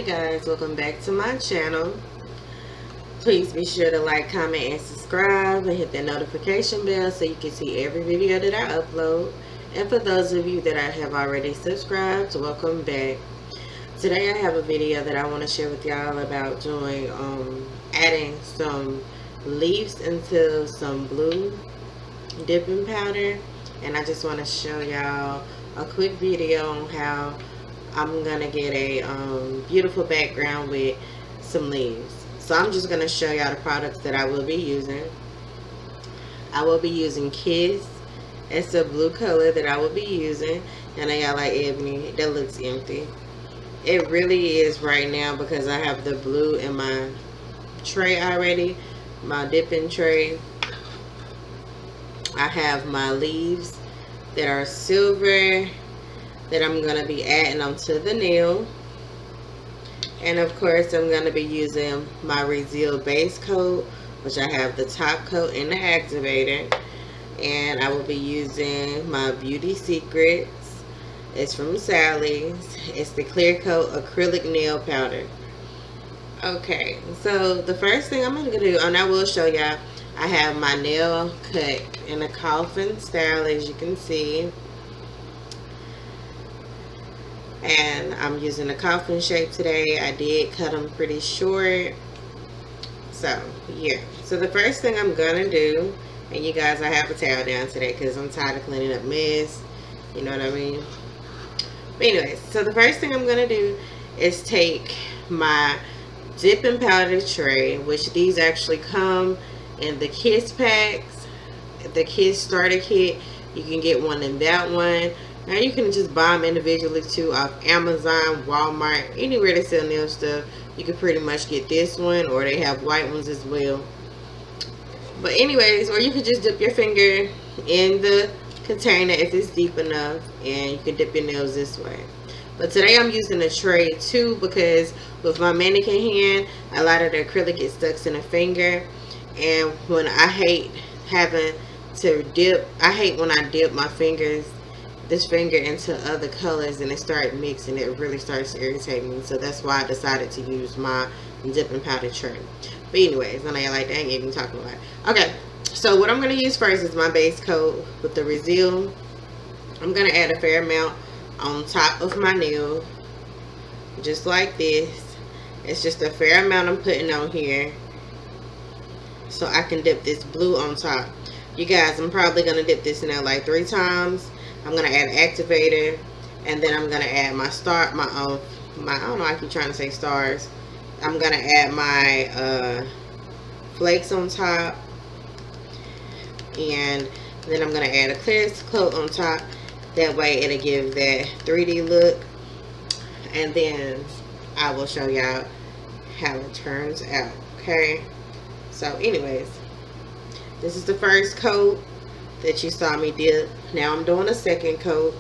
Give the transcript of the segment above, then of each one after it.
guys, welcome back to my channel. Please be sure to like, comment, and subscribe, and hit that notification bell so you can see every video that I upload. And for those of you that I have already subscribed, welcome back. Today I have a video that I want to share with y'all about doing adding some leaves into some blue dipping powder. And I just want to show y'all a quick video on how I'm gonna get a beautiful background with some leaves. So I'm just gonna show y'all the products that I will be using. I will be using Kiss. It's a blue color that I will be using. And I got like ebony. That looks empty. It really is right now because I have the blue in my tray already, my dipping tray. I have my leaves that are silver that I'm going to be adding onto the nail. And of course I'm going to be using my Reseal base coat, which I have the top coat and the activator. And I will be using my Beauty Secrets. It's from Sally's. It's the clear coat acrylic nail powder. Okay, so the first thing I'm going to do, and I will show y'all, I have my nail cut in a coffin style, as you can see. And I'm using a coffin shape today. I did cut them pretty short. So yeah, so the first thing I'm gonna do, and you guys, I have a towel down today because I'm tired of cleaning up mess, you know what I mean? But anyways, so the first thing I'm gonna do is take my dipping powder tray, which these actually come in the Kiss packs, the Kiss starter kit. You can get one in that one. Now you can just buy them individually too off Amazon, Walmart, anywhere they sell nail stuff. You can pretty much get this one, or they have white ones as well. But anyways, or you can just dip your finger in the container if it's deep enough, and you can dip your nails this way. But today I'm using a tray too because with my mannequin hand, a lot of the acrylic gets stuck in the finger. And when I hate having to dip, I hate when I dip my fingers, this finger, into other colors and it starts mixing. It really starts to irritate me. So that's why I decided to use my dipping powder tray. But anyways, I know you're like, dang, even talking about it. Okay, so what I'm going to use first is my base coat with the Reseal. I'm going to add a fair amount on top of my nail, just like this. It's just a fair amount I'm putting on here so I can dip this blue on top. You guys, I'm probably going to dip this in there like 3 times. I'm going to add an activator, and then I'm going to add my I don't know, I keep trying to say stars. I'm going to add my flakes on top, and then I'm going to add a clear coat on top. That way it'll give that 3D look, and then I will show y'all how it turns out. Okay, so anyways, this is the first coat that you saw me dip. Now I'm doing a second coat,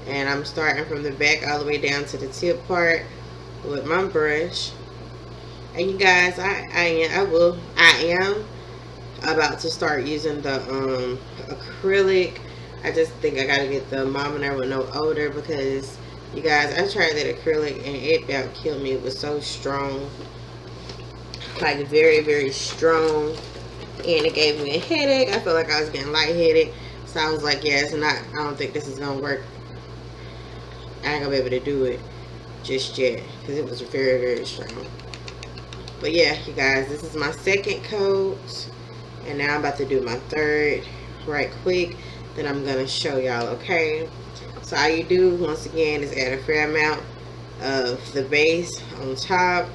and I'm starting from the back all the way down to the tip part with my brush. And you guys, I am about to start using the acrylic. I just think I gotta get the Mominator with no odor, because you guys, I tried that acrylic and it about killed me. It was so strong, like very, very strong, and it gave me a headache. I felt like I was getting lightheaded, so I was like, yeah, it's not, I don't think this is gonna work. I ain't gonna be able to do it just yet because it was very, very strong. But yeah, you guys, this is my second coat, and now I'm about to do my third right quick. Then I'm gonna show y'all. Okay, so all you do once again is add a fair amount of the base on top.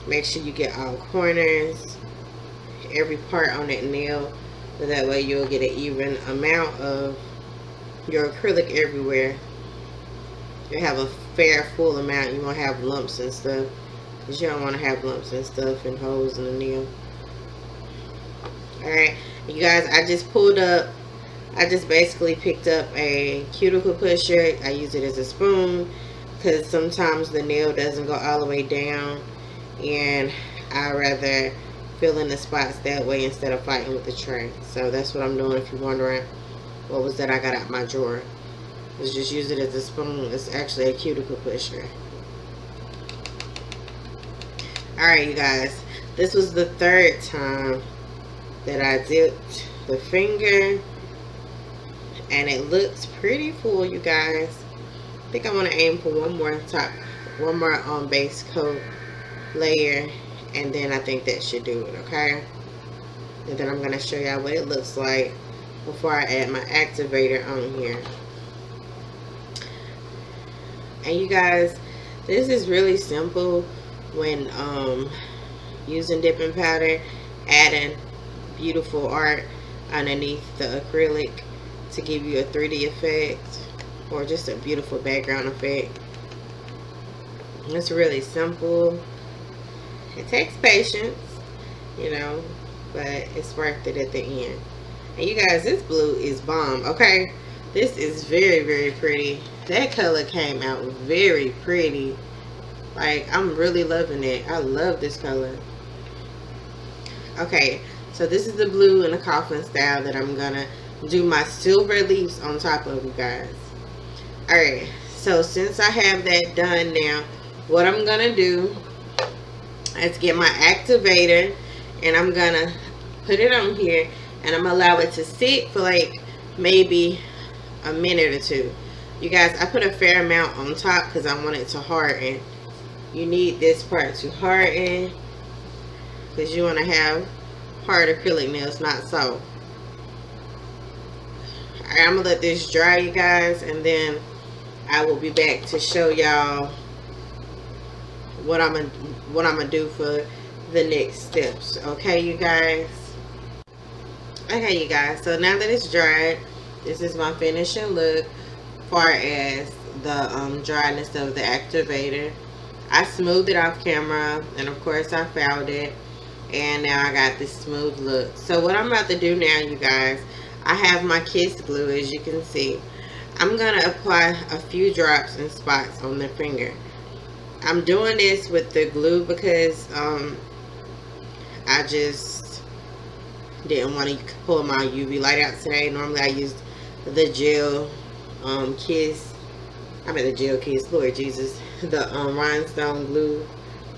Make sure you get all corners, every part on that nail, so that way you'll get an even amount of your acrylic everywhere. You have a fair full amount. You won't have lumps and stuff, because you don't want to have lumps and stuff and holes in the nail. Alright, you guys, I just basically picked up a cuticle pusher. I use it as a spoon because sometimes the nail doesn't go all the way down, and I rather fill in the spots that way instead of fighting with the tray. So that's what I'm doing, if you're wondering what was that I got out my drawer. Let's just use it as a spoon. It's actually a cuticle pusher. Alright, you guys. This was the third time that I dipped the finger. And it looks pretty full, you guys. I think I want to aim for one more base coat layer. And then I think that should do it, okay? And then I'm going to show y'all what it looks like before I add my activator on here. And you guys, this is really simple when using dipping powder, adding beautiful art underneath the acrylic to give you a 3D effect or just a beautiful background effect. It's really simple. It takes patience, you know, but it's worth it at the end. And you guys, this blue is bomb, okay? This is very, very pretty. That color came out very pretty. Like, I'm really loving it. I love this color. Okay, so this is the blue in the coffin style that I'm gonna do my silver leaves on top of, you guys. Alright, so since I have that done now, what I'm gonna do is get my activator and I'm gonna put it on here and I'm gonna allow it to sit for like maybe a minute or two. You guys, I put a fair amount on top because I want it to harden. You need this part to harden because you want to have hard acrylic nails, not soft. Alright, I'm gonna let this dry, you guys, and then I will be back to show y'all what I'm gonna do for the next steps. Okay, you guys. Okay, you guys. So now that it's dried, this is my finishing look. Far as the dryness of the activator, I smoothed it off camera, and of course I fouled it, and now I got this smooth look. So what I'm about to do now, you guys, I have my kiss glue, as you can see. I'm gonna apply a few drops and spots on the finger. I'm doing this with the glue because I just didn't want to pull my UV light out today. Normally I used the gel kiss, the gel kiss, Lord Jesus, the rhinestone glue.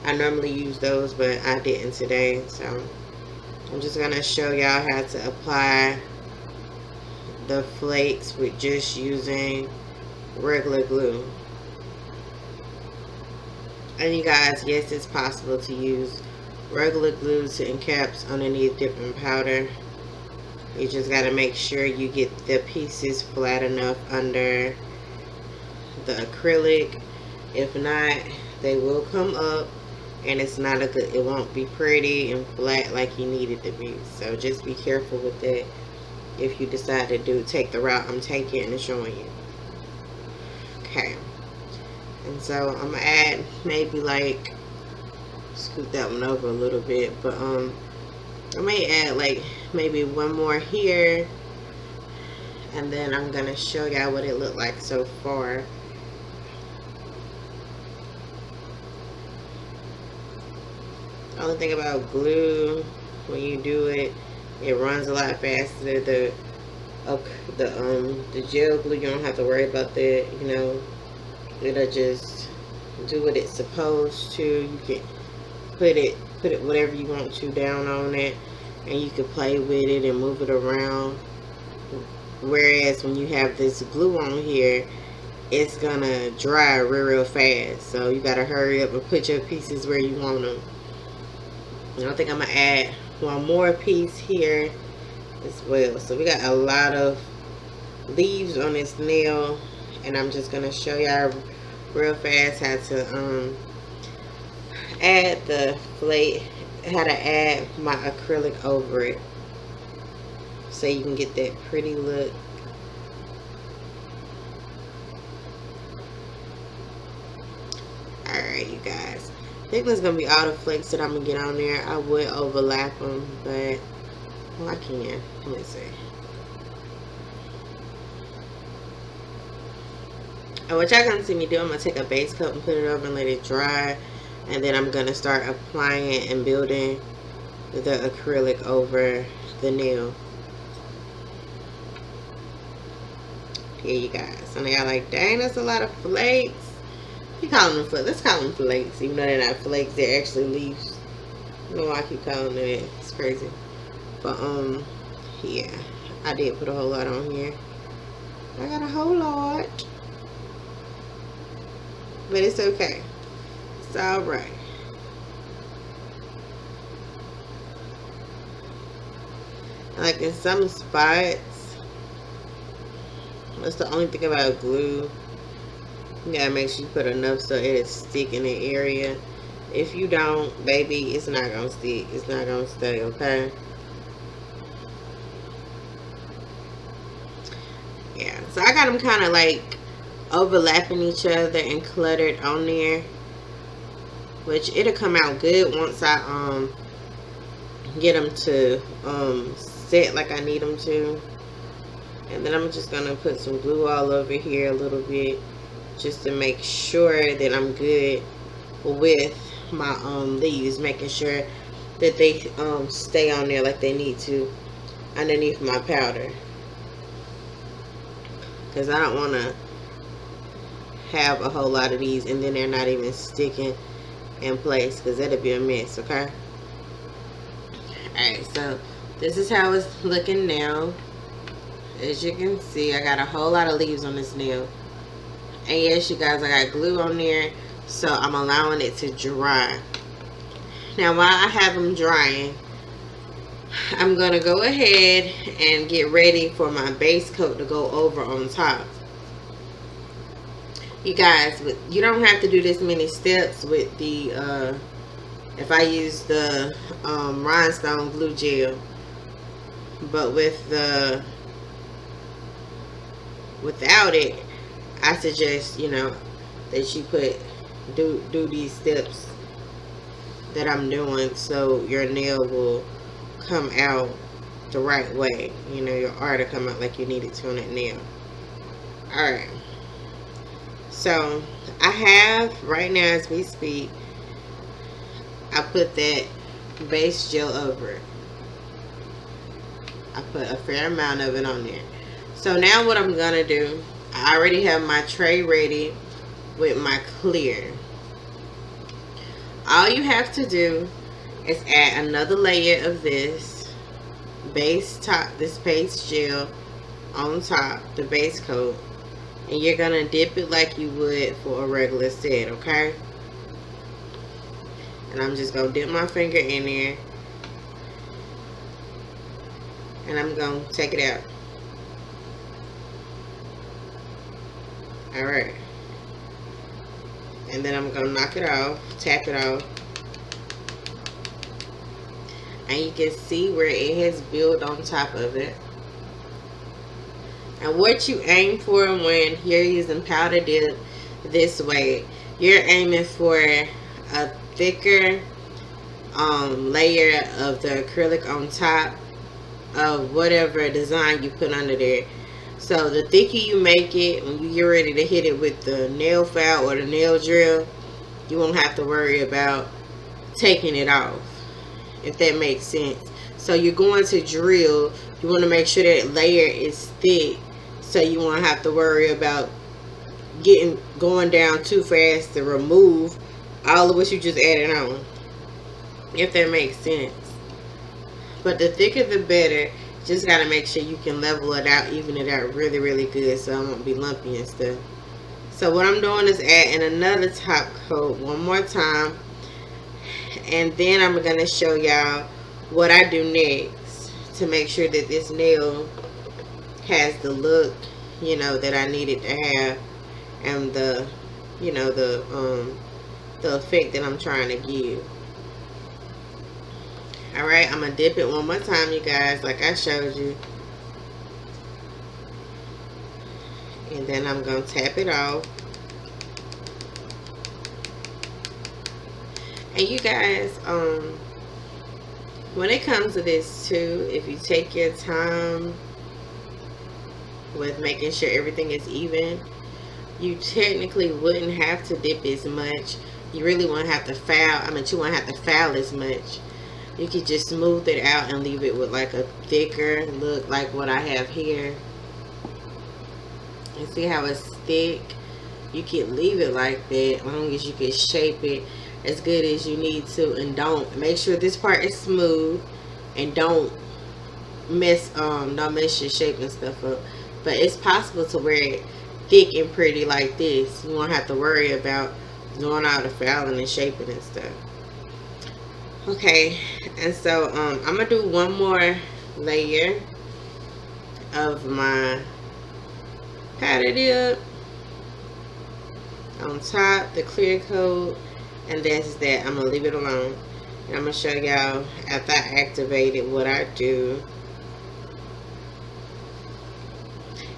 I normally use those, but I didn't today, so I'm just gonna show y'all how to apply the flakes with just using regular glue. And you guys, yes, it's possible to use regular glue to encaps underneath dipping powder. You just got to make sure you get the pieces flat enough under the acrylic. If not, they will come up and it's not a good, it won't be pretty and flat like you need it to be. So just be careful with that if you decide to take the route I'm taking and showing you. Okay. And so I'm gonna add maybe like, scoot that one over a little bit, but I may add like maybe one more here, and then I'm gonna show y'all what it looked like so far. The only thing about glue, when you do it, it runs a lot faster. The gel glue, you don't have to worry about that, you know. It'll just do what it's supposed to. You can put it whatever you want to down on it, and you can play with it and move it around. Whereas when you have this glue on here, it's gonna dry real fast, so you gotta hurry up and put your pieces where you want them. And I think I'm gonna add one more piece here as well. So we got a lot of leaves on this nail, and I'm just gonna show y'all real fast how to add the flake, how to add my acrylic over it so you can get that pretty look. Alright, you guys, I think that's gonna be all the flakes that I'm gonna get on there. I would overlap them, but well, I can. Let me see. And what y'all gonna see me do, I'm gonna take a base coat and put it over and let it dry, and then I'm gonna start applying and building the acrylic over the nail. Here you guys. And y'all like, dang, that's a lot of flakes. You call them flakes. Let's call them flakes. Even though they're not flakes, they're actually leaves. I don't know why I keep calling them that. It's crazy. But, yeah. I did put a whole lot on here. I got a whole lot. But it's okay. It's alright. Like in some spots, that's the only thing about glue. You gotta make sure you put enough so it'll stick in the area. If you don't, baby, it's not gonna stick. It's not gonna stay, okay? Yeah, so I got them kind of like overlapping each other and cluttered on there, which it'll come out good once I get them to set like I need them to. And then I'm just gonna put some glue all over here a little bit, just to make sure that I'm good with my leaves, making sure that they stay on there like they need to underneath my powder, because I don't want to have a whole lot of these and then they're not even sticking in place, because that'll be a mess. Okay. Alright, so this is how it's looking now. As you can see, I got a whole lot of leaves on this nail. And yes, you guys, I got glue on there, so I'm allowing it to dry. Now, while I have them drying, I'm going to go ahead and get ready for my base coat to go over on top. You guys, you don't have to do this many steps with the, if I use the rhinestone glue gel. But with the, without it, I suggest, you know, that you do these steps that I'm doing, so your nail will come out the right way. You know, your art will come out like you need it to on that nail. Alright. So, I have, right now as we speak, I put that base gel over it. I put a fair amount of it on there. So now what I'm gonna do, I already have my tray ready with my clear. All you have to do is add another layer of this base gel on top, the base coat, and you're gonna dip it like you would for a regular set, okay? And I'm just gonna dip my finger in there, and I'm gonna take it out. Alright. And then I'm going to knock it off, tap it off. And you can see where it has built on top of it. And what you aim for when you're using powder dip this way, you're aiming for a thicker layer of the acrylic on top of whatever design you put under there. So the thicker you make it, when you get ready to hit it with the nail file or the nail drill, you won't have to worry about taking it off, if that makes sense. So you're going to drill, you want to make sure that layer is thick, so you won't have to worry about going down too fast to remove all of what you just added on, if that makes sense. But the thicker the better. Just got to make sure you can level it out, even it out really, really good, so it won't be lumpy and stuff. So what I'm doing is adding another top coat one more time. And then I'm going to show y'all what I do next to make sure that this nail has the look, you know, that I need it to have. And the, you know, the effect that I'm trying to give. Alright, I'm going to dip it one more time, you guys, like I showed you. And then I'm going to tap it off. And you guys, when it comes to this too, if you take your time with making sure everything is even, you technically wouldn't have to dip as much. You really won't have to foul. I mean, you won't have to foul as much. You could just smooth it out and leave it with like a thicker look like what I have here. You see how it's thick? You can leave it like that as long as you can shape it as good as you need to, and don't make sure this part is smooth, and don't mess your shape and stuff up. But it's possible to wear it thick and pretty like this. You won't have to worry about doing all the fouling and shaping and stuff. Okay, and so I'm gonna do one more layer of my powder dip on top, the clear coat, and that's that. I'm gonna leave it alone, and I'm gonna show y'all after I activate it what I do.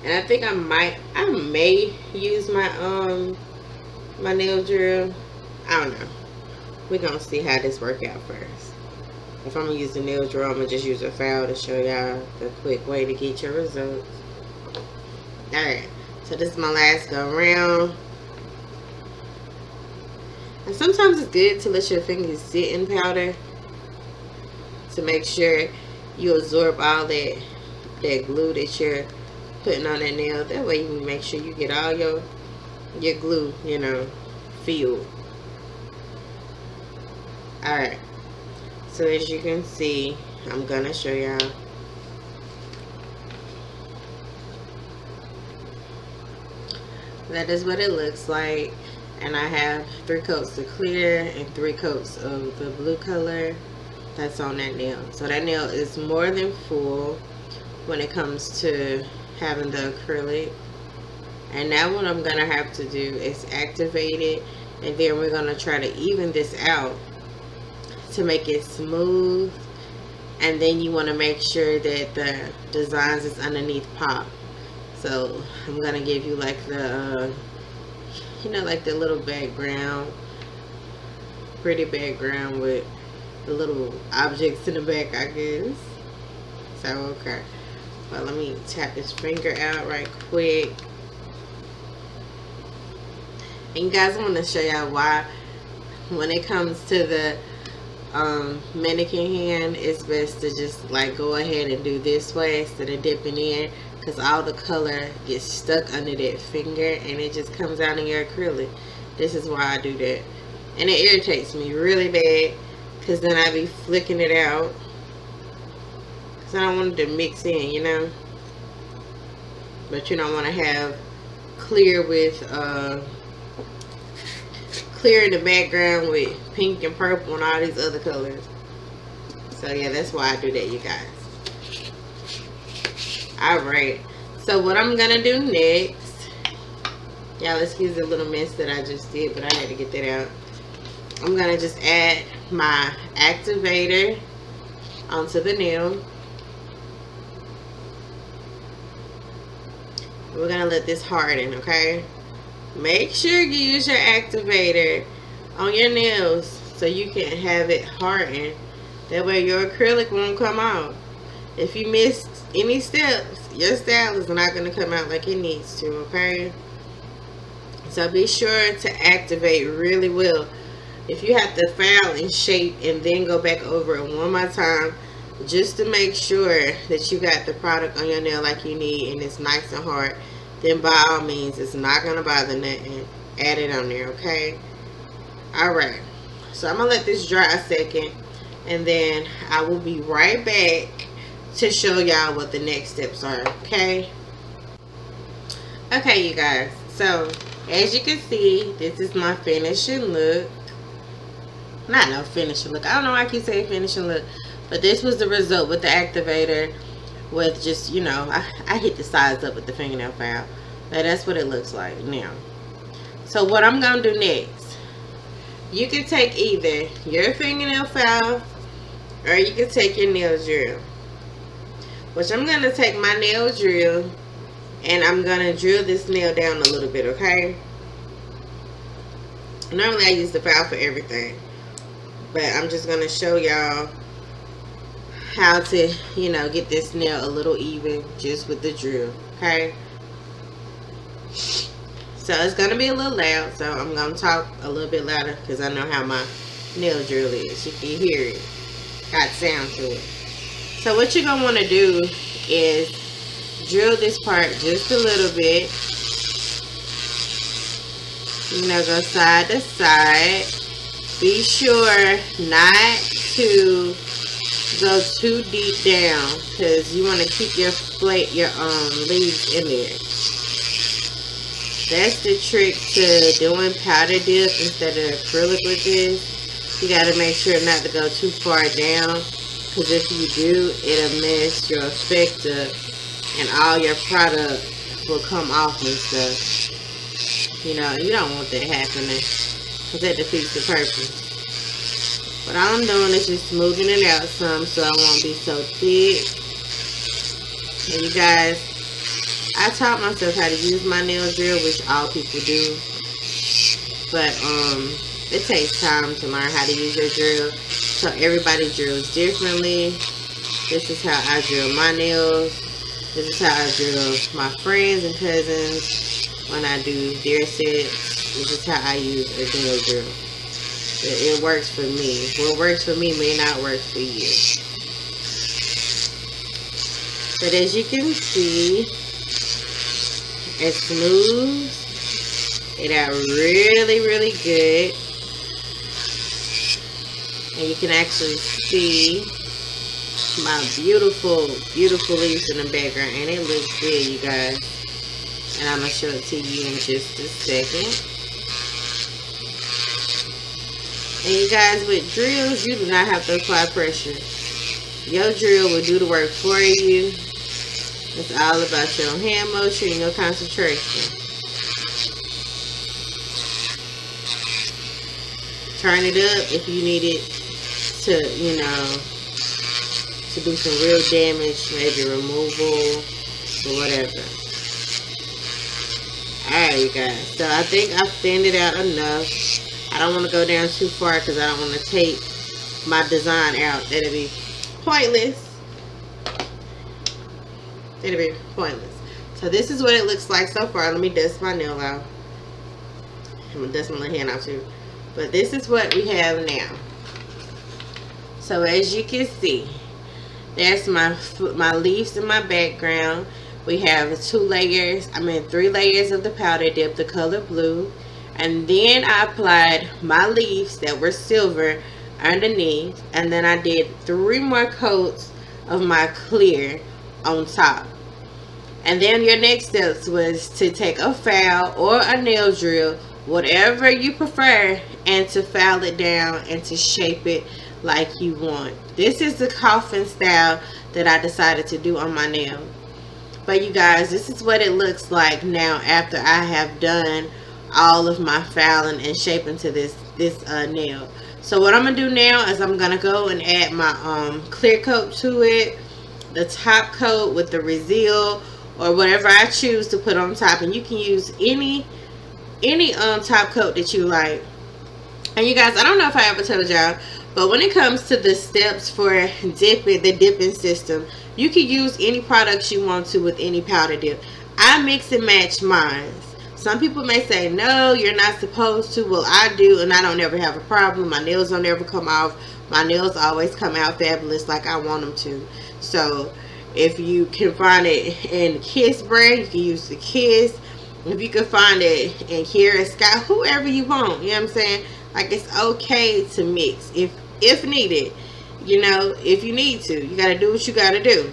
And I think I may use my my nail drill. I don't know. We're gonna see how this work out first. If I'm gonna use the nail drill, I'm gonna just use a file to show y'all the quick way to get your results. Alright, so this is my last go around. And sometimes it's good to let your fingers sit in powder to make sure you absorb all that glue that you're putting on that nail. That way you can make sure you get all your glue, you know, filled. Alright, so as you can see, I'm gonna show y'all. That is what it looks like, and I have 3 coats of clear and 3 coats of the blue color that's on that nail. So that nail is more than full when it comes to having the acrylic. And now what I'm gonna have to do is activate it, and then we're gonna try to even this out to make it smooth. And then you want to make sure that the designs is underneath pop. So I'm gonna give you like the you know, like the little background, pretty background with the little objects in the back, I guess. So okay, well, let me tap this finger out right quick. And you guys, I want to show y'all why when it comes to the mannequin hand, it's best to just like go ahead and do this way instead of dipping in, because all the color gets stuck under that finger and it just comes out in your acrylic. This is why I do that, and it irritates me really bad, because then I be flicking it out because I don't want it to mix in, you know. But you don't want to have clear with clear in the background with pink and purple and all these other colors. So yeah, that's why I do that, you guys. Alright, so what I'm gonna do next, y'all excuse the little mess that I just did, but I had to get that out. I'm gonna just add my activator onto the nail. We're gonna let this harden, okay? Make sure you use your activator on your nails so you can have it harden. That way your acrylic won't come out. If you missed any steps, your style is not going to come out like it needs to, okay? So be sure to activate really well. If you have to file and shape and then go back over it one more time, just to make sure that you got the product on your nail like you need and it's nice and hard, then by all means, it's not going to bother nothing. Add it on there, okay? Alright, so I'm going to let this dry a second, and then I will be right back to show y'all what the next steps are, okay? Okay, you guys, so as you can see, this is my finishing look. Not no finishing look. I don't know why I keep saying finishing look, but this was the result with the activator. With just, you know, I hit the sides up with the fingernail file, but that's what it looks like now. So what I'm gonna do next, you can take either your fingernail file or you can take your nail drill, which I'm gonna take my nail drill and I'm gonna drill this nail down a little bit, okay? Normally I use the file for everything, but I'm just gonna show y'all how to, you know, get this nail a little even just with the drill, okay? So it's gonna be a little loud, so I'm gonna talk a little bit louder because I know how my nail drill is. You can hear it, got sound to it. So what you're gonna want to do is drill this part just a little bit You know, go side to side. Be sure not to go too deep down, because you want to keep your leaves in there. That's the trick to doing powder dip instead of acrylic with this. You got to make sure not to go too far down, because if you do, it'll mess your effect up and all your product will come off and stuff. You know, you don't want that happening, because that defeats the purpose. What I'm doing is just smoothing it out some so it won't be so thick. And you guys, I taught myself how to use my nail drill, which all people do. But it takes time to learn how to use your drill. So everybody drills differently. This is how I drill my nails. This is how I drill my friends and cousins when I do their sets. This is how I use a nail drill. It works for me. What works for me may not work for you. But as you can see, it smooths it out really, really good. And you can actually see my beautiful, beautiful leaves in the background. And it looks good, you guys. And I'm going to show it to you in just a second. And you guys, with drills, you do not have to apply pressure. Your drill will do the work for you. It's all about your hand motion and your concentration. Turn it up if you need it to, you know, to do some real damage, maybe removal or whatever. Alright, you guys. So I think I've thinned it out enough. I don't want to go down too far because I don't want to take my design out. That'll be pointless. It'll be pointless. So this is what it looks like so far. Let me dust my nail out. I'm going to dust my little hand out too. But this is what we have now. So as you can see, that's my leaves in my background. We have 3 layers of the powder dip, the color blue. And then I applied my leaves that were silver underneath. And then I did 3 more coats of my clear on top. And then your next steps was to take a file or a nail drill, whatever you prefer, and to file it down and to shape it like you want. This is the coffin style that I decided to do on my nail. But you guys, this is what it looks like now after I have done all of my filing and shaping to this nail. So what I'm gonna do now is I'm gonna go and add my clear coat to it, the top coat with the Reseal or whatever I choose to put on top, and you can use any top coat that you like. And you guys, I don't know if I ever told y'all, but when it comes to the steps for the dipping system, you can use any products you want to with any powder dip. I mix and match mine. Some people may say, no, you're not supposed to. Well, I do, and I don't ever have a problem. My nails don't ever come off. My nails always come out fabulous like I want them to. So if you can find it in the Kiss brand, you can use the Kiss. If you can find it in Kiera Sky, whoever you want, you know what I'm saying? Like, it's okay to mix if needed. You know, if you need to, you got to do what you got to do.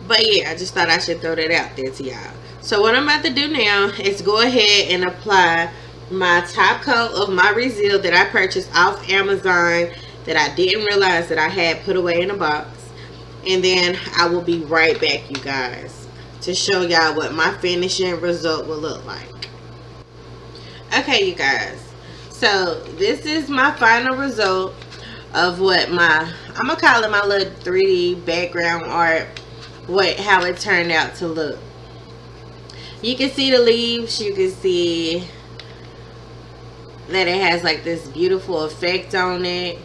But yeah, I just thought I should throw that out there to y'all. So what I'm about to do now is go ahead and apply my top coat of my Reseal that I purchased off Amazon that I didn't realize that I had put away in a box. And then I will be right back, you guys, to show y'all what my finishing result will look like. Okay, you guys. So this is my final result of what I'm going to call it my little 3D background art, how it turned out to look. You can see the leaves. You can see that it has like this beautiful effect on it.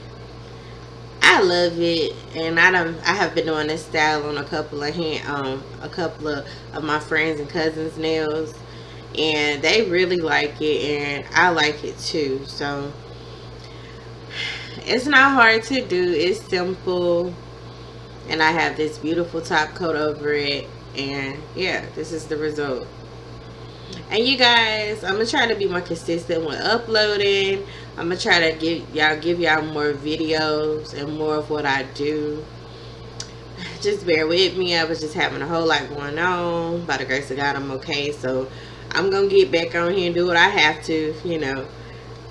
I love it, and I have been doing this style on a couple of my friends and cousins' nails, and they really like it, and I like it too. So it's not hard to do. It's simple, and I have this beautiful top coat over it, and yeah, this is the result. And you guys, I'm gonna try to be more consistent with uploading. I'm gonna try to give y'all more videos and more of what I do. Just bear with me. I was just having a whole lot going on. By the grace of God, I'm okay. So I'm gonna get back on here and do what I have to, you know,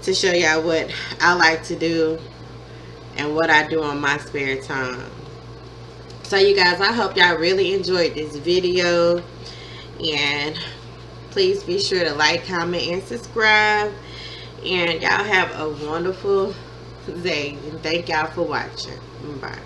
to show y'all what I like to do and what I do on my spare time. So you guys, I hope y'all really enjoyed this video, and please be sure to like, comment, and subscribe. And y'all have a wonderful day, and thank y'all for watching. Bye.